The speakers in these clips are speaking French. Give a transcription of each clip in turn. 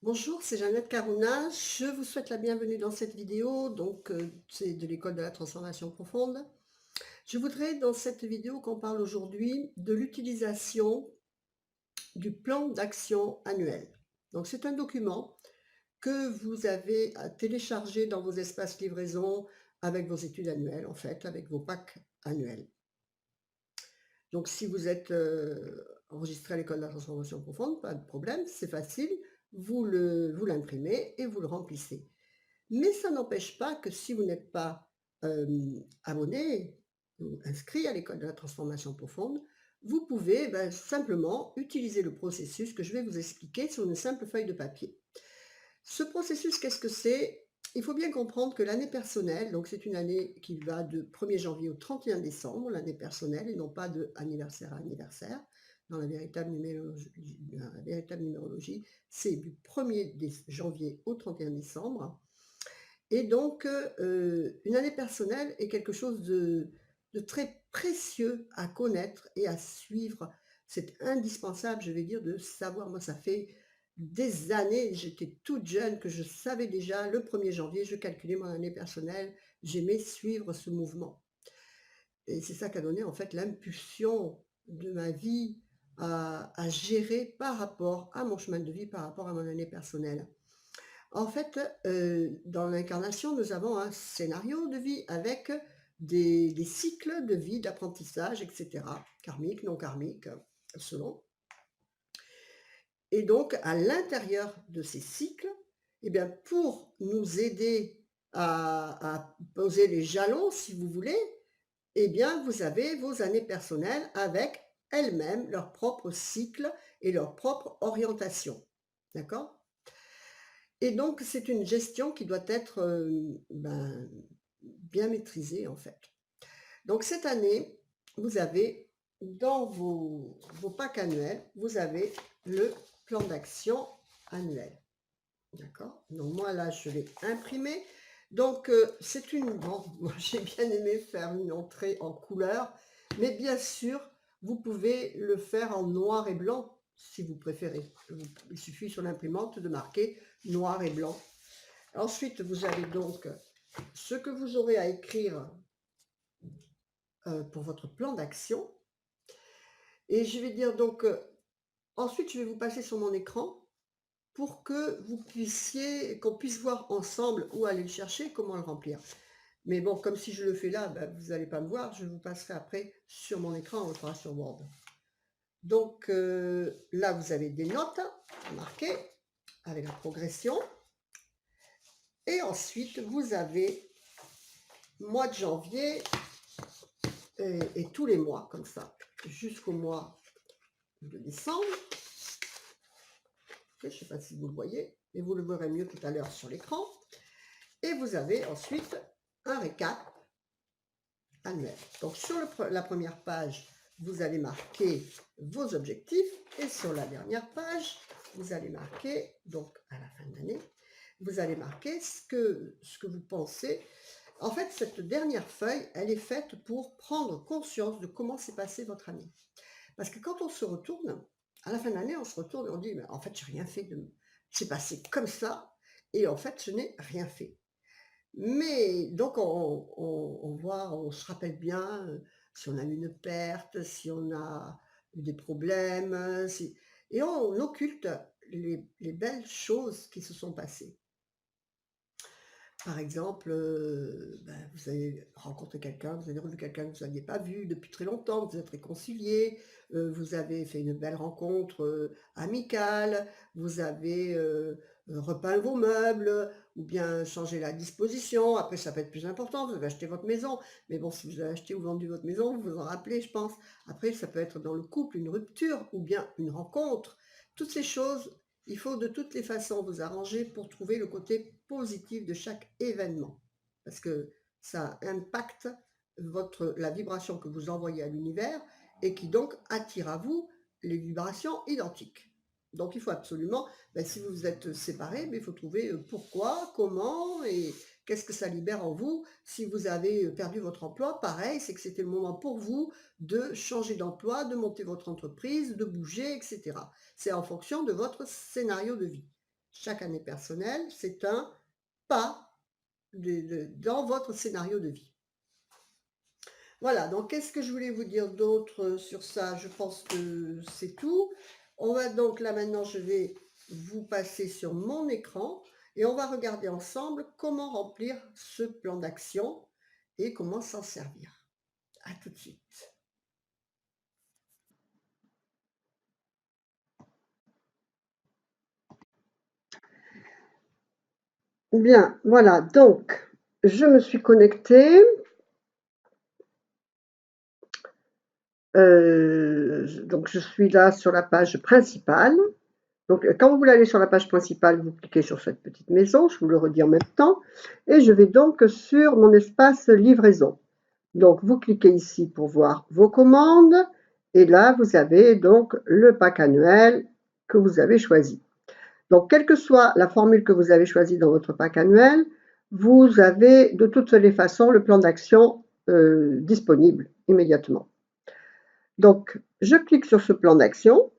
Bonjour, c'est Jeannette Carouna. Je vous souhaite la bienvenue dans cette vidéo. C'est de l'école de la transformation profonde. Je voudrais dans cette vidéo qu'on parle aujourd'hui de l'utilisation du plan d'action annuel. Donc, c'est un document que vous avez à télécharger dans vos espaces livraison avec vos études annuelles, en fait, avec vos packs annuels. Donc, si vous êtes enregistré à l'école de la transformation profonde, pas de problème, c'est facile. Vous l'imprimez et vous le remplissez. Mais ça n'empêche pas que si vous n'êtes pas abonné ou inscrit à l'école de la transformation profonde, vous pouvez simplement utiliser le processus que je vais vous expliquer sur une simple feuille de papier. Ce processus, qu'est-ce que c'est? Il faut bien comprendre que l'année personnelle, donc c'est une année qui va de 1er janvier au 31 décembre, l'année personnelle, et non pas de anniversaire à anniversaire. Dans la véritable numérologie, c'est du 1er janvier au 31 décembre. Et donc, une année personnelle est quelque chose de très précieux à connaître et à suivre. C'est indispensable, je vais dire, de savoir. Moi, ça fait des années, j'étais toute jeune, que je savais déjà, le 1er janvier, je calculais mon année personnelle, j'aimais suivre ce mouvement. Et c'est ça qui a donné, en fait, l'impulsion de ma vie à gérer par rapport à mon chemin de vie, par rapport à mon année personnelle. En fait, dans l'incarnation, nous avons un scénario de vie avec des cycles de vie, d'apprentissage, et cetera, karmiques, non karmiques, selon. Et donc, à l'intérieur de ces cycles, eh bien, pour nous aider à poser les jalons, si vous voulez, eh bien, vous avez vos années personnelles avec elles-mêmes leurs propres cycles et leur propre orientation. D'accord? Et donc, c'est une gestion qui doit être, bien maîtrisée, en fait. Donc cette année, vous avez dans vos packs annuels, vous avez le plan d'action annuel. D'accord? Donc moi, là, je l'ai imprimé. Donc, c'est une bon, moi, j'ai bien aimé faire une entrée en couleur, mais bien sûr, vous pouvez le faire en noir et blanc, si vous préférez. Il suffit sur l'imprimante de marquer noir et blanc. Ensuite, vous avez donc ce que vous aurez à écrire pour votre plan d'action. Et je vais dire donc, ensuite, je vais vous passer sur mon écran pour que qu'on puisse voir ensemble où aller le chercher, comment le remplir. Mais bon, comme si je le fais là, vous n'allez pas me voir, je vous passerai après sur mon écran, on le fera sur Word. Donc là, vous avez des notes marquées avec la progression. Et ensuite, vous avez mois de janvier et tous les mois, comme ça, jusqu'au mois de décembre. Je ne sais pas si vous le voyez, mais vous le verrez mieux tout à l'heure sur l'écran. Et vous avez ensuite un récap annuel. Donc sur la première page, vous allez marquer vos objectifs et sur la dernière page, vous allez marquer, donc à la fin de l'année, vous allez marquer ce que vous pensez. En fait, cette dernière feuille, elle est faite pour prendre conscience de comment s'est passée votre année. Parce que quand on se retourne, à la fin de l'année, on se retourne et on dit, mais en fait, j'ai rien fait, c'est passé comme ça, et en fait, je n'ai rien fait. Mais donc on voit, on se rappelle bien, si on a eu une perte, si on a eu des problèmes, et on occulte les belles choses qui se sont passées. Par exemple, vous avez rencontré quelqu'un, vous avez revu quelqu'un que vous n'aviez pas vu depuis très longtemps, vous êtes réconciliés, vous avez fait une belle rencontre, amicale, vous avez, repeint vos meubles ou bien changé la disposition. Après ça peut être plus important, vous avez acheté votre maison, mais bon, si vous avez acheté ou vendu votre maison, vous vous en rappelez, je pense. Après ça peut être dans le couple, une rupture ou bien une rencontre. Toutes ces choses, il faut de toutes les façons vous arranger pour trouver le côté positif de chaque événement. Parce que ça impacte la vibration que vous envoyez à l'univers et qui donc attire à vous les vibrations identiques. Donc il faut absolument, si vous vous êtes séparés, il faut trouver pourquoi, comment et qu'est-ce que ça libère en vous. Si vous avez perdu votre emploi, pareil, c'est que c'était le moment pour vous de changer d'emploi, de monter votre entreprise, de bouger, etc. C'est en fonction de votre scénario de vie. Chaque année personnelle, c'est un pas dans votre scénario de vie. Voilà, donc qu'est-ce que je voulais vous dire d'autre sur ça? Je pense que c'est tout. On va donc là maintenant, je vais vous passer sur mon écran et on va regarder ensemble comment remplir ce plan d'action et comment s'en servir. À tout de suite. Bien, voilà, donc je me suis connectée. Donc je suis là sur la page principale. Donc quand vous voulez aller sur la page principale, vous cliquez sur cette petite maison, je vous le redis en même temps, et je vais donc sur mon espace livraison. Donc vous cliquez ici pour voir vos commandes, et là vous avez donc le pack annuel que vous avez choisi. Donc quelle que soit la formule que vous avez choisie dans votre pack annuel, vous avez de toutes les façons le plan d'action disponible immédiatement. Donc, je clique sur ce plan d'action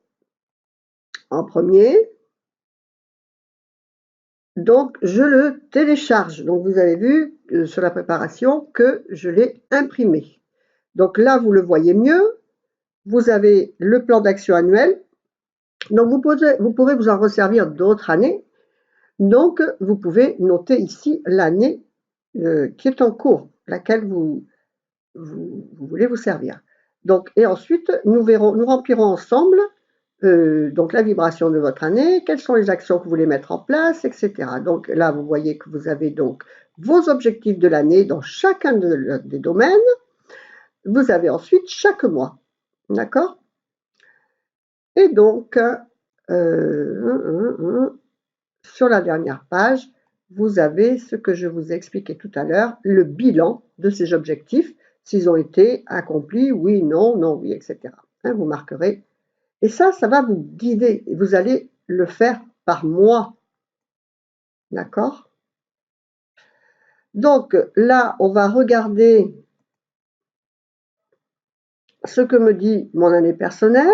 en premier. Donc, je le télécharge. Donc, vous avez vu sur la préparation que je l'ai imprimé. Donc là, vous le voyez mieux. Vous avez le plan d'action annuel. Donc, vous pourrez vous en resservir d'autres années. Donc, vous pouvez noter ici l'année qui est en cours, laquelle vous voulez vous servir. Donc, et ensuite, nous remplirons ensemble donc la vibration de votre année, quelles sont les actions que vous voulez mettre en place, etc. Donc là, vous voyez que vous avez donc vos objectifs de l'année dans chacun des domaines. Vous avez ensuite chaque mois, d'accord? Et donc, sur la dernière page, vous avez ce que je vous ai expliqué tout à l'heure, le bilan de ces objectifs, s'ils ont été accomplis, oui, non, non, oui, etc. Vous marquerez. Et ça va vous guider. Et vous allez le faire par mois. D'accord? Donc là, on va regarder ce que me dit mon année personnelle.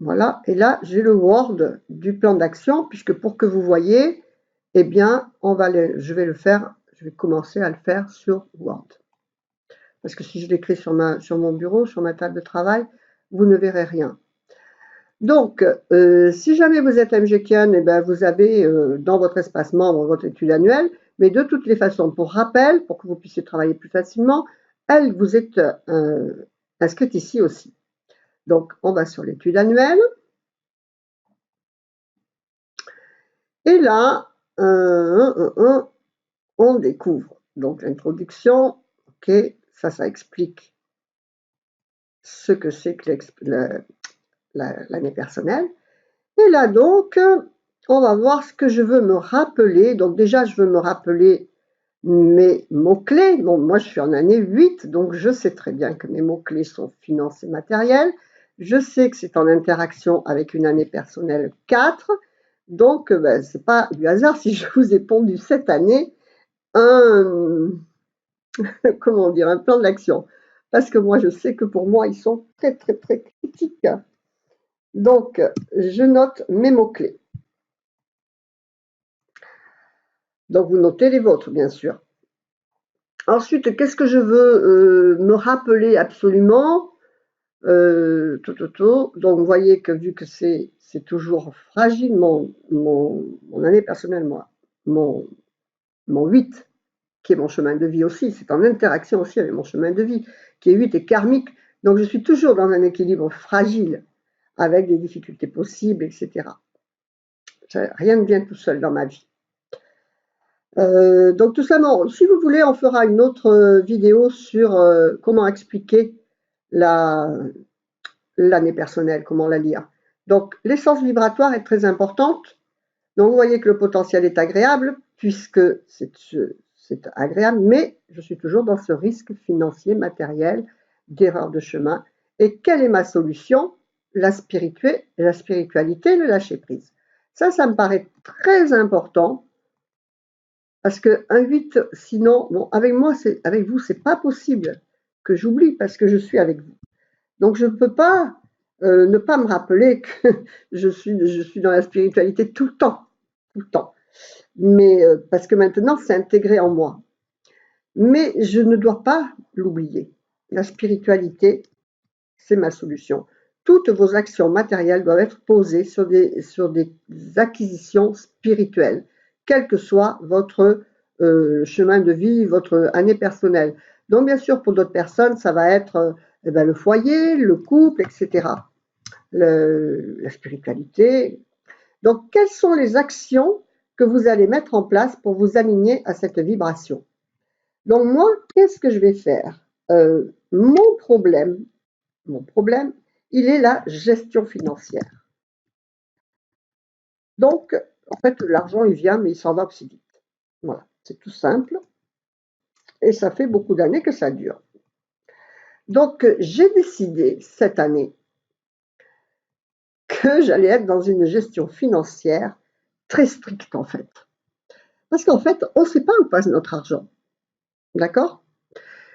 Voilà. Et là, j'ai le Word du plan d'action, puisque pour que vous voyez, eh bien, je vais commencer à le faire sur Word. Parce que si je l'écris sur mon bureau, sur ma table de travail, vous ne verrez rien. Donc, si jamais vous êtes MGKian, eh ben, vous avez dans votre espace membre votre étude annuelle, mais de toutes les façons, pour rappel, pour que vous puissiez travailler plus facilement, elle vous est inscrite ici aussi. Donc, on va sur l'étude annuelle. Et là, on découvre. Donc, l'introduction, ok, ça explique ce que c'est que l'année personnelle. Et là, donc, on va voir ce que je veux me rappeler. Donc déjà, je veux me rappeler mes mots-clés. Bon, moi, je suis en année 8, donc je sais très bien que mes mots-clés sont finance et matériel. Je sais que c'est en interaction avec une année personnelle 4. Donc, ben, ce n'est pas du hasard si je vous ai pondu cette année comment dire, un plan d'action. Parce que moi, je sais que pour moi, ils sont très, très, très critiques. Donc, je note mes mots-clés. Donc, vous notez les vôtres, bien sûr. Ensuite, qu'est-ce que je veux me rappeler absolument Donc, vous voyez que vu que c'est toujours fragile, mon année personnelle, moi, mon 8, qui est mon chemin de vie aussi, c'est en interaction aussi avec mon chemin de vie, qui est 8 et karmique. Donc, je suis toujours dans un équilibre fragile, avec des difficultés possibles, etc. Rien ne vient tout seul dans ma vie. Donc tout simplement, si vous voulez, on fera une autre vidéo sur comment expliquer l'année personnelle, comment la lire. Donc l'essence vibratoire est très importante. Donc vous voyez que le potentiel est agréable, puisque c'est agréable, mais je suis toujours dans ce risque financier, matériel, d'erreur de chemin. Et quelle est ma solution? La spiritualité, le lâcher-prise. Ça me paraît très important. Parce qu'un 8, sinon, bon, avec vous, c'est pas possible que j'oublie parce que je suis avec vous. Donc, je ne peux pas ne pas me rappeler que je suis dans la spiritualité tout le temps, tout le temps. Mais parce que maintenant, c'est intégré en moi. Mais je ne dois pas l'oublier. La spiritualité, c'est ma solution. Toutes vos actions matérielles doivent être posées sur des acquisitions spirituelles, quel que soit votre chemin de vie, votre année personnelle. Donc, bien sûr, pour d'autres personnes, ça va être le foyer, le couple, etc. La spiritualité. Donc, quelles sont les actions que vous allez mettre en place pour vous aligner à cette vibration? Donc, moi, qu'est-ce que je vais faire? Mon problème, il est la gestion financière. Donc, en fait, l'argent, il vient, mais il s'en va aussi vite. Voilà, c'est tout simple. Et ça fait beaucoup d'années que ça dure. Donc, j'ai décidé cette année que j'allais être dans une gestion financière très stricte, en fait. Parce qu'en fait, on ne sait pas où passe notre argent. D'accord?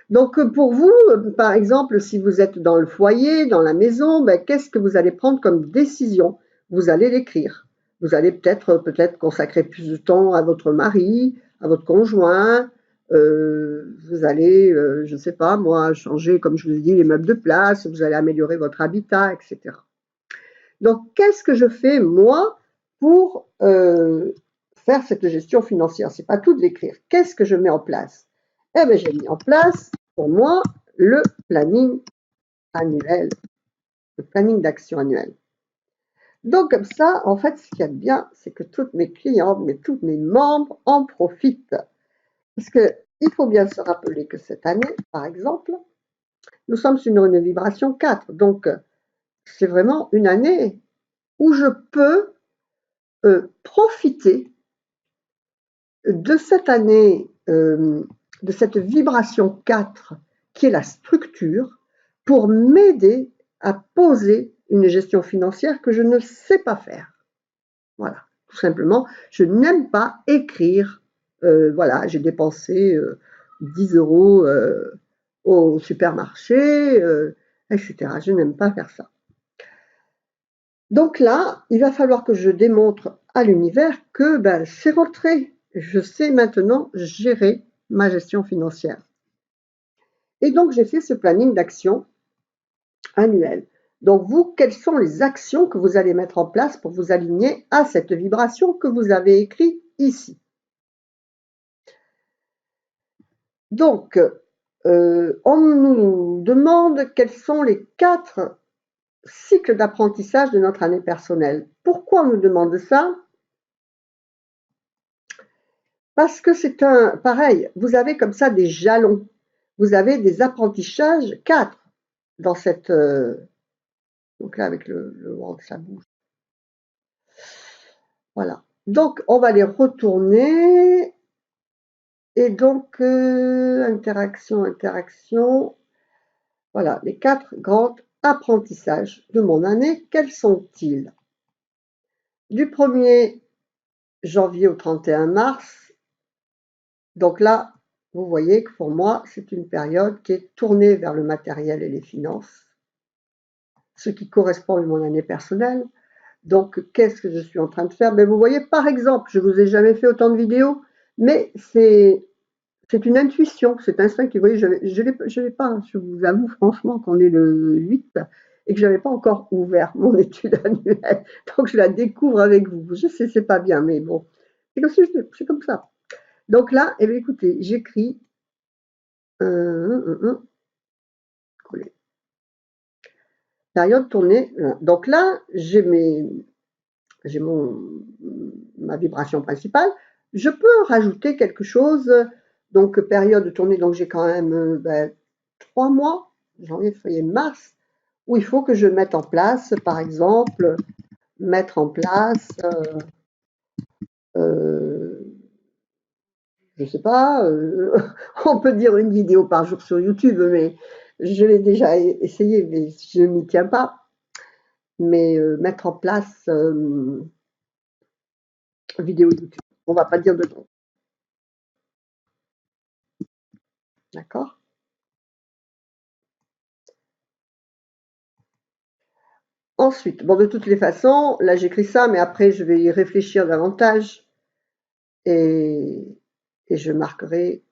Donc, pour vous, par exemple, si vous êtes dans le foyer, dans la maison, qu'est-ce que vous allez prendre comme décision? Vous allez l'écrire. Vous allez peut-être consacrer plus de temps à votre mari, à votre conjoint. Vous allez, je ne sais pas moi, changer, comme je vous ai dit, les meubles de place. Vous allez améliorer votre habitat, etc. Donc, qu'est-ce que je fais, moi, pour faire cette gestion financière? C'est pas tout de l'écrire. Qu'est-ce que je mets en place? Eh bien, j'ai mis en place, pour moi, le planning annuel, le planning d'action annuel. Donc, comme ça, en fait, ce qu'il y a de bien, c'est que toutes mes clientes, tous mes membres en profitent. Parce qu'il faut bien se rappeler que cette année, par exemple, nous sommes sur une vibration 4. Donc, c'est vraiment une année où je peux profiter de cette année, de cette vibration 4 qui est la structure, pour m'aider à poser une gestion financière que je ne sais pas faire. Voilà, tout simplement, je n'aime pas écrire, voilà, j'ai dépensé 10 euros au supermarché, etc. Je n'aime pas faire ça. Donc là, il va falloir que je démontre à l'univers que c'est rentré. Je sais maintenant gérer ma gestion financière. Et donc, j'ai fait ce planning d'action annuel. Donc, vous, quelles sont les actions que vous allez mettre en place pour vous aligner à cette vibration que vous avez écrite ici? Donc, on nous demande quels sont les 4 cycles d'apprentissage de notre année personnelle. Pourquoi on nous demande ça? Parce que c'est pareil, vous avez comme ça des jalons, vous avez des apprentissages 4 dans cette, donc là avec le vent que ça bouge. Voilà, donc on va les retourner et donc interaction, voilà, les 4 grands apprentissages de mon année, quels sont-ils? Du 1er janvier au 31 mars, donc là, vous voyez que pour moi, c'est une période qui est tournée vers le matériel et les finances, ce qui correspond à mon année personnelle. Donc, qu'est-ce que je suis en train de faire? Vous voyez, par exemple, je ne vous ai jamais fait autant de vidéos, mais c'est une intuition, c'est instinct qui, vous voyez, je l'ai pas, hein, je vous avoue franchement qu'on est le 8 et que je n'avais pas encore ouvert mon étude annuelle. Donc, je la découvre avec vous. Je sais, c'est pas bien, mais bon, c'est comme ça. Donc là, eh bien, écoutez, j'écris coller. Période tournée. Donc là, j'ai ma vibration principale. Je peux rajouter quelque chose. Donc période tournée, donc j'ai quand même 3 mois, janvier, février, mars, où il faut que je mette en place, par exemple, mettre en place, je sais pas, on peut dire une vidéo par jour sur YouTube, mais je l'ai déjà essayé, mais je ne m'y tiens pas. Mais mettre en place vidéo YouTube. On va pas dire de nom. D'accord? Ensuite, bon, de toutes les façons, là j'écris ça, mais après je vais y réfléchir davantage et, et je marquerai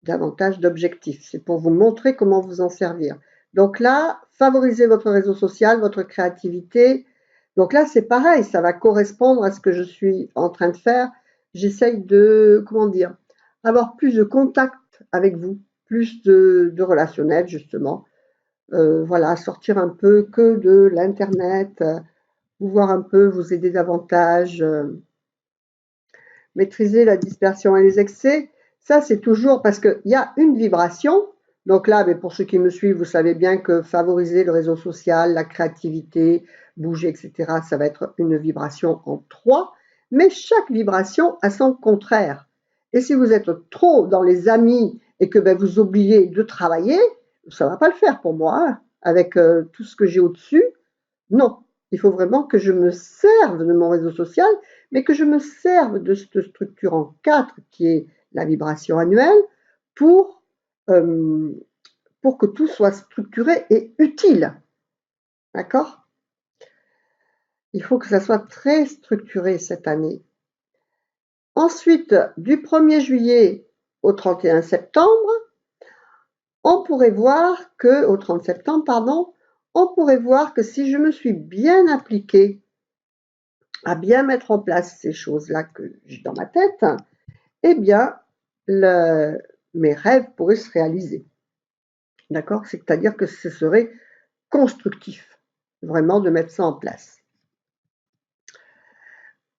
davantage d'objectifs. C'est pour vous montrer comment vous en servir. Donc là, favorisez votre réseau social, votre créativité. Donc là, c'est pareil, ça va correspondre à ce que je suis en train de faire. J'essaye de, comment dire, avoir plus de contact avec vous, plus de relationnel, justement. Voilà, sortir un peu que de l'internet, pouvoir un peu vous aider davantage, maîtriser la dispersion et les excès. Ça, c'est toujours parce qu'il y a une vibration. Donc là, mais pour ceux qui me suivent, vous savez bien que favoriser le réseau social, la créativité, bouger, etc., ça va être une vibration en 3. Mais chaque vibration a son contraire. Et si vous êtes trop dans les amis et que ben, vous oubliez de travailler, ça ne va pas le faire pour moi, hein, avec tout ce que j'ai au-dessus. Non, il faut vraiment que je me serve de mon réseau social, mais que je me serve de cette structure en 4 qui est la vibration annuelle pour, euh, pour que tout soit structuré et utile. D'accord? Il faut que ça soit très structuré cette année. Ensuite, du 1er juillet au 31 septembre, on pourrait voir que, au 30 septembre, pardon, on pourrait voir que si je me suis bien appliquée à bien mettre en place ces choses-là que j'ai dans ma tête, eh bien, mes rêves pourraient se réaliser. D'accord? C'est-à-dire que ce serait constructif, vraiment, de mettre ça en place.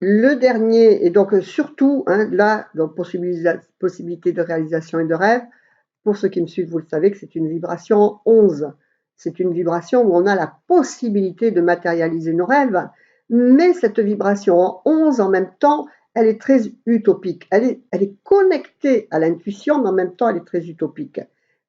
Le dernier, et donc surtout, hein, là, donc possibilité de réalisation et de rêve, pour ceux qui me suivent, vous le savez que c'est une vibration 11. C'est une vibration où on a la possibilité de matérialiser nos rêves, mais cette vibration en 11, en même temps, elle est très utopique. Elle est connectée à l'intuition, mais en même temps, elle est très utopique.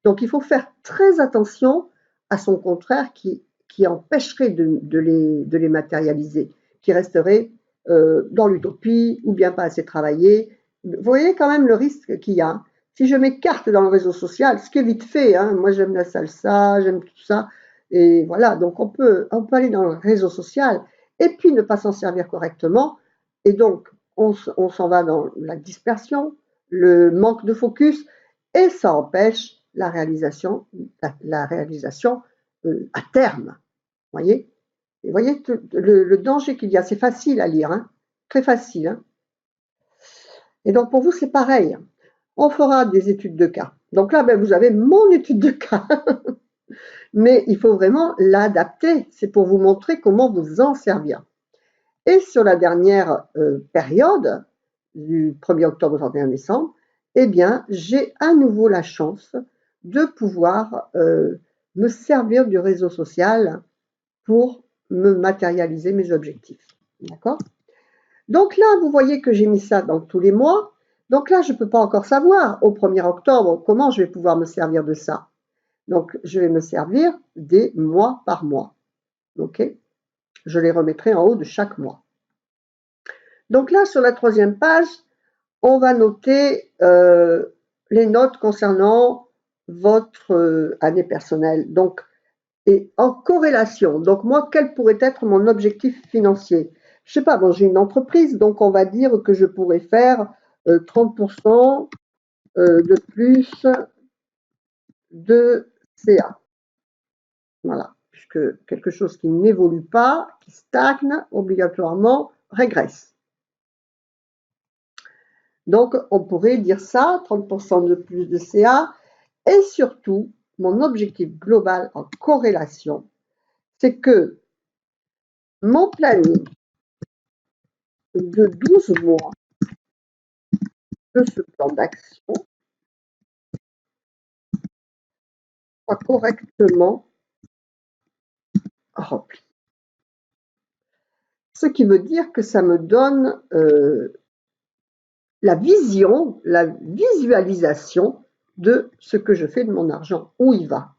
Donc, il faut faire très attention à son contraire qui empêcherait de les matérialiser, qui resterait dans l'utopie ou bien pas assez travaillé. Vous voyez quand même le risque qu'il y a. Si je m'écarte dans le réseau social, ce qui est vite fait, hein, moi j'aime la salsa, j'aime tout ça, et voilà, donc on peut aller dans le réseau social et puis ne pas s'en servir correctement, et donc on s'en va dans la dispersion, le manque de focus, et ça empêche la réalisation à terme, voyez. Et voyez le danger qu'il y a, c'est facile à lire, hein, très facile. Hein. Et donc pour vous, c'est pareil. On fera des études de cas. Donc là, ben, vous avez mon étude de cas. Mais il faut vraiment l'adapter. C'est pour vous montrer comment vous en servir. Et sur la dernière période, du 1er octobre au 31 décembre, eh bien, j'ai à nouveau la chance de pouvoir me servir du réseau social pour me matérialiser mes objectifs. D'accord? Donc là, vous voyez que j'ai mis ça dans tous les mois. Donc là, je ne peux pas encore savoir au 1er octobre comment je vais pouvoir me servir de ça. Donc, je vais me servir des mois par mois. OK? Je les remettrai en haut de chaque mois. Donc là, sur la 3e page, on va noter les notes concernant votre année personnelle. Donc, et en corrélation. Donc, moi, quel pourrait être mon objectif financier? Je ne sais pas, bon, j'ai une entreprise, donc on va dire que je pourrais faire 30% de plus de CA. Voilà, puisque quelque chose qui n'évolue pas, qui stagne, obligatoirement régresse. Donc, on pourrait dire ça, 30% de plus de CA, et surtout, mon objectif global en corrélation, c'est que mon planning de 12 mois de ce plan d'action soit correctement rempli. Ce qui veut dire que ça me donne la vision, la visualisation de ce que je fais de mon argent, où il va.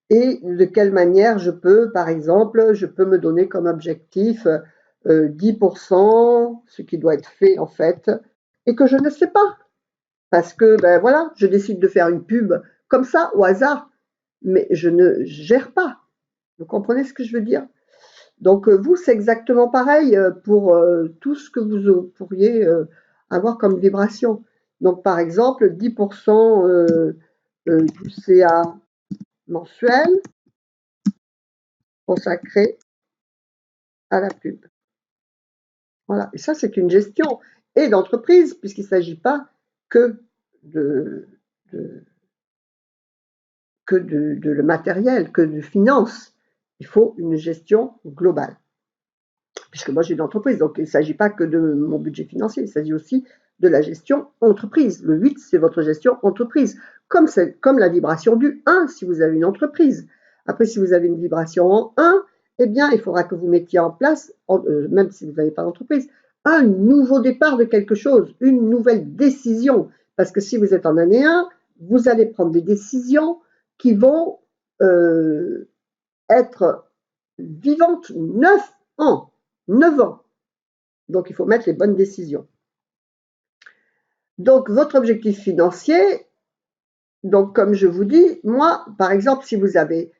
Et de quelle manière je peux, par exemple, je peux me donner comme objectif 10%, ce qui doit être fait en fait, et que je ne sais pas. Parce que, ben voilà, je décide de faire une pub comme ça, au hasard, mais je ne gère pas. Vous comprenez ce que je veux dire? Donc, vous, c'est exactement pareil pour tout ce que vous pourriez avoir comme vibration. Donc, par exemple, 10% du CA mensuel consacré à la pub. Voilà. Et ça, c'est une gestion et d'entreprise, puisqu'il ne s'agit pas que de, de, de le matériel, que de finance. Il faut une gestion globale. Puisque moi j'ai une entreprise, donc il ne s'agit pas que de mon budget financier, il s'agit aussi de la gestion entreprise. Le 8, c'est votre gestion entreprise, comme la vibration du 1 si vous avez une entreprise. Après, si vous avez une vibration en 1, eh bien, il faudra que vous mettiez en place, même si vous n'avez pas d'entreprise, un nouveau départ de quelque chose, une nouvelle décision. Parce que si vous êtes en année 1, vous allez prendre des décisions qui vont être vivantes 9 ans. 9 ans. Donc, il faut mettre les bonnes décisions. Donc, votre objectif financier, donc comme je vous dis, moi, par exemple, si vous avez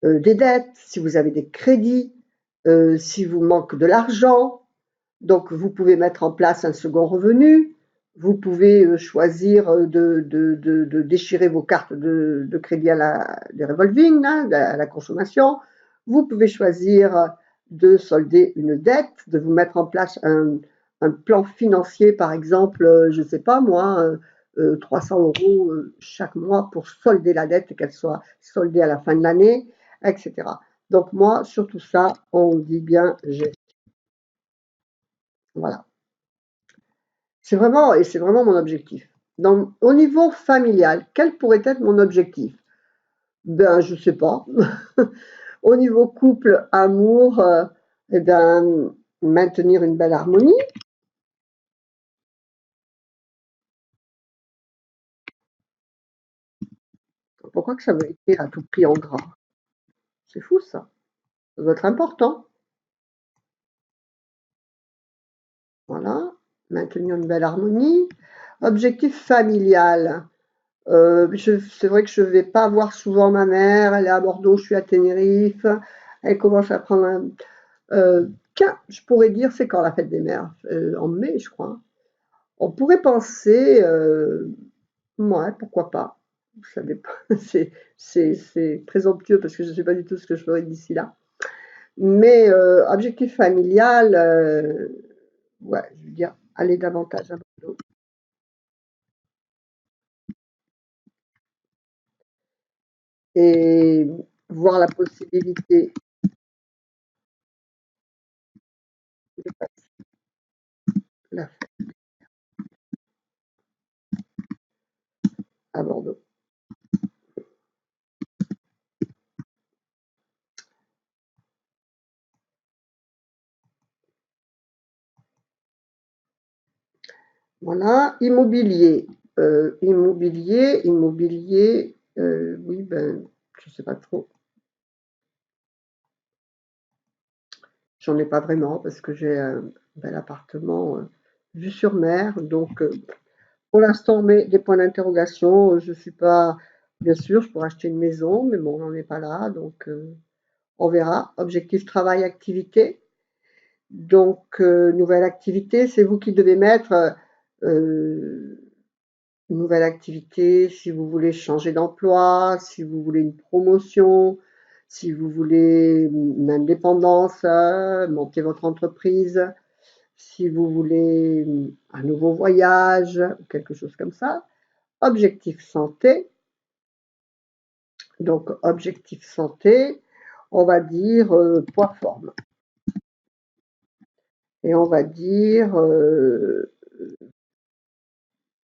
des dettes, si vous avez des crédits, si vous manque de l'argent, donc vous pouvez mettre en place un second revenu, vous pouvez choisir de déchirer vos cartes de crédit des revolving, hein, à la consommation, vous pouvez choisir de solder une dette, de vous mettre en place un plan financier, par exemple, je ne sais pas moi, 300 € chaque mois pour solder la dette et qu'elle soit soldée à la fin de l'année, etc. Donc moi, sur tout ça, on dit bien gestion. Voilà. C'est vraiment mon objectif. Au niveau familial, quel pourrait être mon objectif? Ben, je ne sais pas. Au niveau couple, amour, eh ben, maintenir une belle harmonie. Pourquoi que ça veut écrire à tout prix en gras? C'est fou ça. Ça doit être important. Voilà. Maintenir une belle harmonie. Objectif familial. C'est vrai que je ne vais pas voir souvent ma mère. Elle est à Bordeaux, je suis à Tenerife. Elle commence à prendre un, tiens, je pourrais dire, c'est quand la fête des mères? En mai, je crois. On pourrait penser, ouais, pourquoi pas. Ça dépend. C'est présomptueux parce que je ne sais pas du tout ce que je ferai d'ici là. Mais objectif familial, ouais, je veux dire, aller davantage à Bordeaux. Et voir la possibilité de passer la fête à Bordeaux. Voilà, immobilier. Immobilier, oui, ben, je sais pas trop. J'en ai pas vraiment parce que j'ai un bel appartement vue sur mer. Donc, pour l'instant, on met des points d'interrogation. Je suis pas, bien sûr, je pourrais acheter une maison, mais bon, on n'en est pas là. Donc, on verra. Objectif travail, activité. Donc, nouvelle activité, c'est vous qui devez mettre une nouvelle activité, si vous voulez changer d'emploi, si vous voulez une promotion, si vous voulez une indépendance, monter votre entreprise, si vous voulez un nouveau voyage, quelque chose comme ça. Objectif santé. Donc, objectif santé, on va dire poids-forme. Et on va dire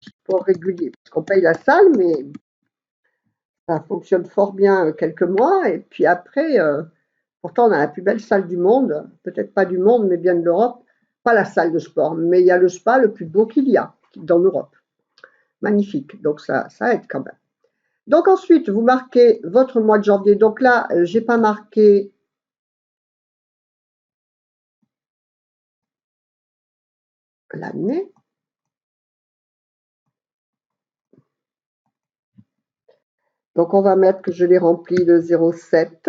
sport régulier. Parce qu'on paye la salle, mais ça fonctionne fort bien quelques mois. Et puis après, pourtant, on a la plus belle salle du monde. Peut-être pas du monde, mais bien de l'Europe. Pas la salle de sport, mais il y a le spa le plus beau qu'il y a dans l'Europe. Magnifique. Donc, ça aide quand même. Donc, ensuite, vous marquez votre mois de janvier. Donc là, j'ai pas marqué l'année. Donc, on va mettre que je l'ai rempli le 07.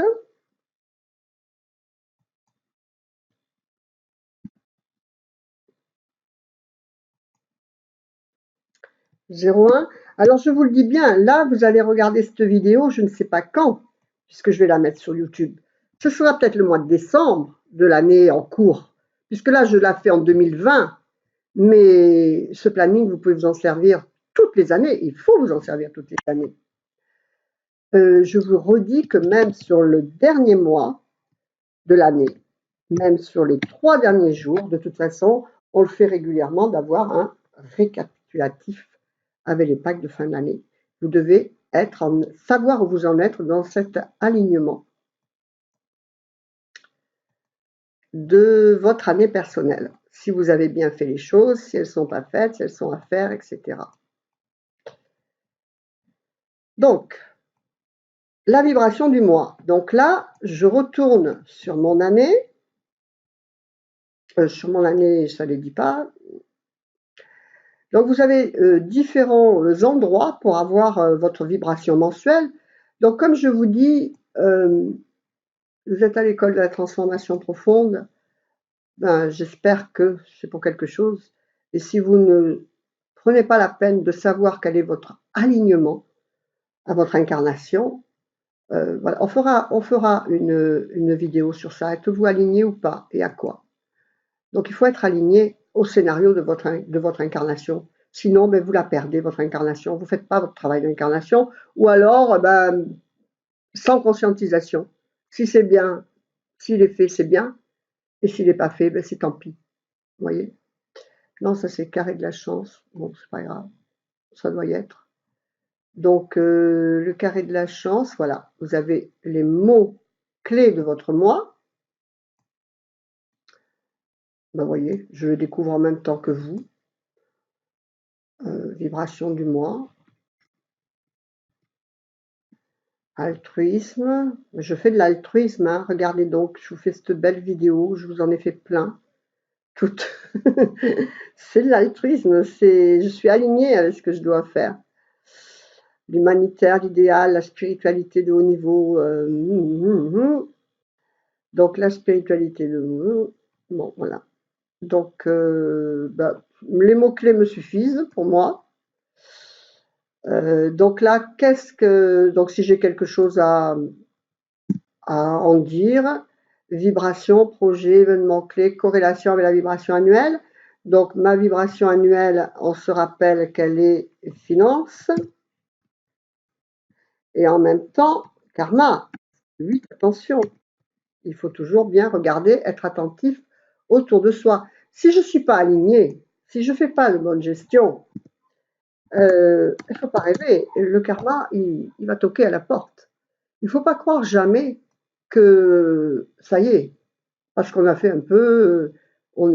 01. Alors, je vous le dis bien, là, vous allez regarder cette vidéo, je ne sais pas quand, puisque je vais la mettre sur YouTube. Ce sera peut-être le mois de décembre de l'année en cours, puisque là, je la fais en 2020, mais ce planning, vous pouvez vous en servir toutes les années. Il faut vous en servir toutes les années. Je vous redis que même sur le dernier mois de l'année, même sur les 3 derniers jours, de toute façon, on le fait régulièrement d'avoir un récapitulatif avec les packs de fin d'année. Vous devez savoir où vous en êtes dans cet alignement de votre année personnelle. Si vous avez bien fait les choses, si elles ne sont pas faites, si elles sont à faire, etc. Donc, la vibration du mois. Donc là, je retourne sur mon année. Sur mon année, ça ne les dit pas. Donc, vous avez différents endroits pour avoir votre vibration mensuelle. Donc, comme je vous dis, vous êtes à l'école de la transformation profonde. Ben, j'espère que c'est pour quelque chose. Et si vous ne prenez pas la peine de savoir quel est votre alignement à votre incarnation, voilà, on fera une vidéo sur ça. Êtes-vous aligné ou pas et à quoi? Donc, il faut être aligné au scénario de votre incarnation. Sinon, ben, vous la perdez, votre incarnation. Vous ne faites pas votre travail d'incarnation. Ou alors, ben, sans conscientisation. Si c'est bien, s'il est fait, c'est bien. Et s'il n'est pas fait, ben, c'est tant pis. Vous voyez? Non, ça c'est carré de la chance. Bon, c'est pas grave. Ça doit y être. Donc, le carré de la chance, voilà. Vous avez les mots clés de votre moi. Ben, voyez, je le découvre en même temps que vous. Vibration du moi. Altruisme. Je fais de l'altruisme, hein. Regardez donc, je vous fais cette belle vidéo. Je vous en ai fait plein. Toutes. C'est de l'altruisme. Je suis alignée avec ce que je dois faire. L'humanitaire, l'idéal, la spiritualité de haut niveau. Donc, la spiritualité de haut niveau. Bon, voilà. Donc, bah, les mots-clés me suffisent pour moi. Donc là, donc si j'ai quelque chose à en dire, vibration, projet, événement clé, corrélation avec la vibration annuelle. Donc ma vibration annuelle, on se rappelle qu'elle est finance. Et en même temps, karma. Oui, attention, il faut toujours bien regarder, être attentif autour de soi. Si je ne suis pas alignée, si je ne fais pas de bonne gestion, il ne faut pas rêver. Le karma, il va toquer à la porte. Il ne faut pas croire jamais que ça y est, parce qu'on a fait un peu.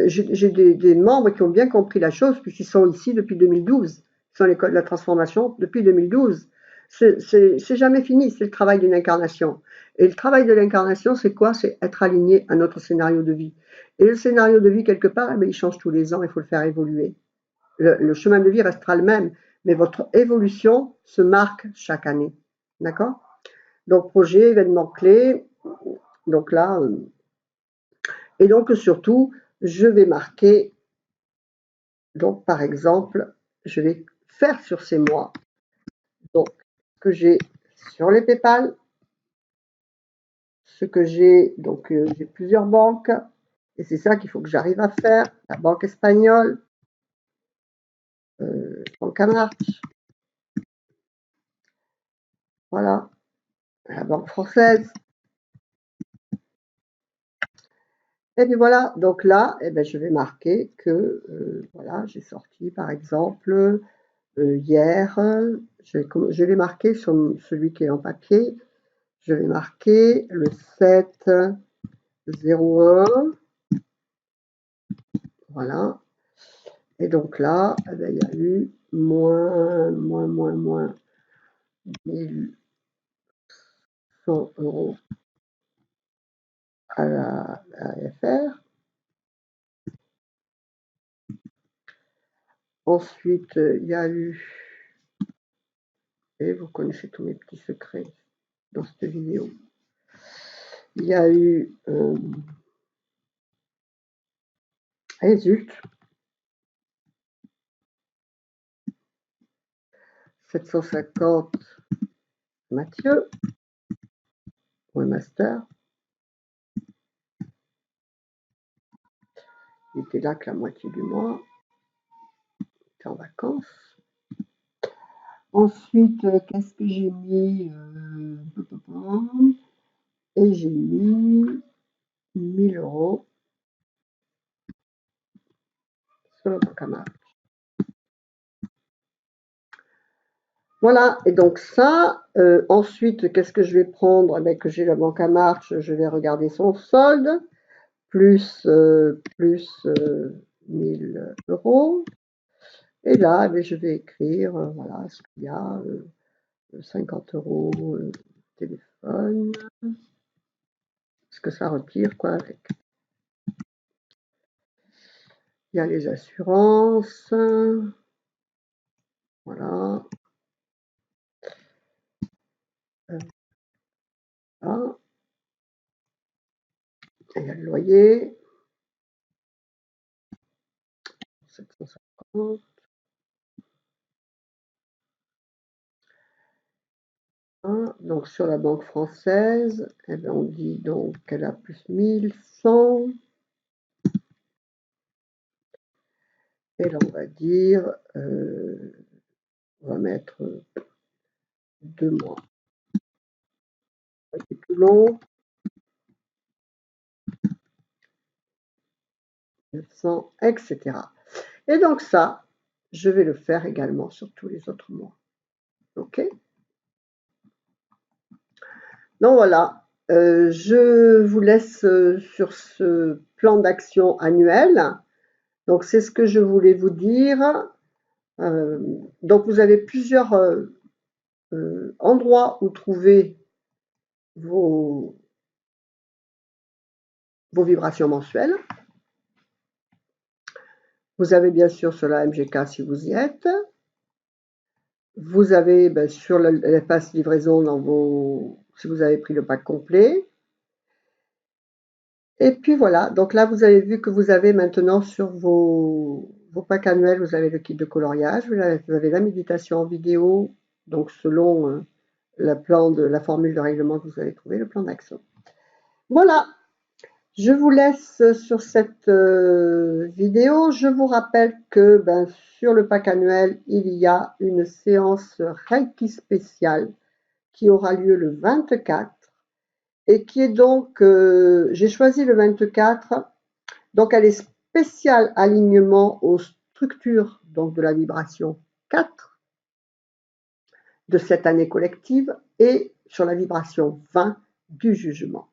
J'ai des membres qui ont bien compris la chose, puisqu'ils sont ici depuis 2012. Ils sont à l'école de la transformation depuis 2012. C'est jamais fini, c'est le travail d'une incarnation. Et le travail de l'incarnation, c'est quoi? C'est être aligné à notre scénario de vie. Et le scénario de vie, quelque part, il change tous les ans, il faut le faire évoluer. Le chemin de vie restera le même, mais votre évolution se marque chaque année. D'accord? Donc, projet, événement clé. Donc là, et donc surtout, je vais marquer, donc par exemple, je vais faire sur ces mois, donc ce que j'ai sur les PayPal, ce que j'ai, donc j'ai plusieurs banques, et c'est ça qu'il faut que j'arrive à faire, la banque espagnole, Banque Marche, voilà, la banque française. Et puis voilà, donc là, eh ben, je vais marquer que voilà, j'ai sorti par exemple hier, je l'ai marqué sur celui qui est en papier, je vais marquer le 701, voilà. Et donc là, eh ben, il y a eu moins 1100 euros à la AFR. Ensuite, il y a eu, et vous connaissez tous mes petits secrets dans cette vidéo, il y a eu, zut, 750 Mathieu, master. Il était là que la moitié du mois. Il était en vacances. Ensuite, qu'est-ce que j'ai mis? Et j'ai mis 1000 € sur le banque à marche. Voilà, et donc ça, ensuite, qu'est-ce que je vais prendre? Que j'ai la banque à marche, je vais regarder son solde, plus 1000 €. Et là, je vais écrire, voilà, ce qu'il y a, 50 € téléphone, ce que ça retire, quoi, avec. Il y a les assurances, voilà. Là. Et il y a le loyer, 750. Donc sur la banque française, eh bien, on dit donc qu'elle a plus 1100. Et là, on va dire, on va mettre 2 mois. C'est plus long. 900, etc. Et donc ça, je vais le faire également sur tous les autres mois. OK? Donc voilà, je vous laisse sur ce plan d'action annuel. Donc c'est ce que je voulais vous dire. Donc vous avez plusieurs endroits où trouver vos vibrations mensuelles. Vous avez bien sûr sur la MGK si vous y êtes. Vous avez sur l'espace livraison si vous avez pris le pack complet. Et puis voilà, donc là vous avez vu que vous avez maintenant sur vos packs annuels, vous avez le kit de coloriage, vous avez la méditation en vidéo, donc selon la formule de règlement que vous avez trouvé, le plan d'action. Voilà, je vous laisse sur cette vidéo. Je vous rappelle que sur le pack annuel, il y a une séance Reiki spéciale qui aura lieu le 24 et qui est donc, j'ai choisi le 24, donc elle est spéciale alignement aux structures donc de la vibration 4 de cette année collective et sur la vibration 20 du jugement.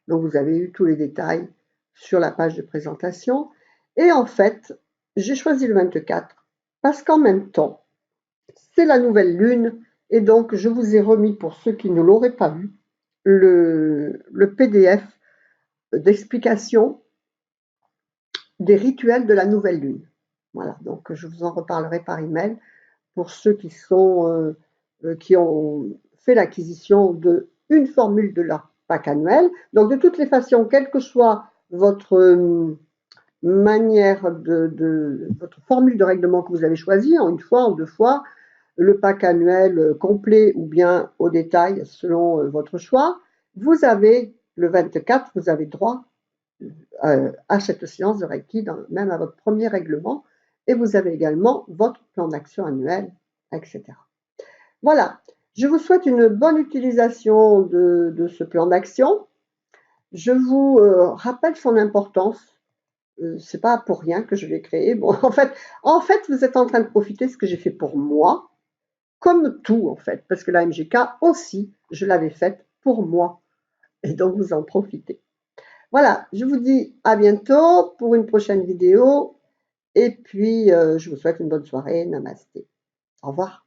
Donc vous avez eu tous les détails sur la page de présentation. Et en fait, j'ai choisi le 24 parce qu'en même temps, c'est la nouvelle lune et donc je vous ai remis, pour ceux qui ne l'auraient pas vu, le PDF d'explication des rituels de la nouvelle lune. Voilà, donc je vous en reparlerai par email pour ceux qui ont fait l'acquisition d'une formule de leur pack annuel. Donc de toutes les façons, quelle que soit votre manière votre formule de règlement que vous avez choisie, en une fois, en 2 fois, le pack annuel complet ou bien au détail selon votre choix, vous avez le 24, vous avez droit à cette séance de Reiki, même à votre premier règlement, et vous avez également votre plan d'action annuel, etc. Voilà, je vous souhaite une bonne utilisation de ce plan d'action. Je vous rappelle son importance. C'est pas pour rien que je l'ai créé. Bon, en fait, vous êtes en train de profiter de ce que j'ai fait pour moi, comme tout en fait, parce que la MGK aussi, je l'avais faite pour moi, et donc vous en profitez. Voilà, je vous dis à bientôt pour une prochaine vidéo, et puis je vous souhaite une bonne soirée. Namasté. Au revoir.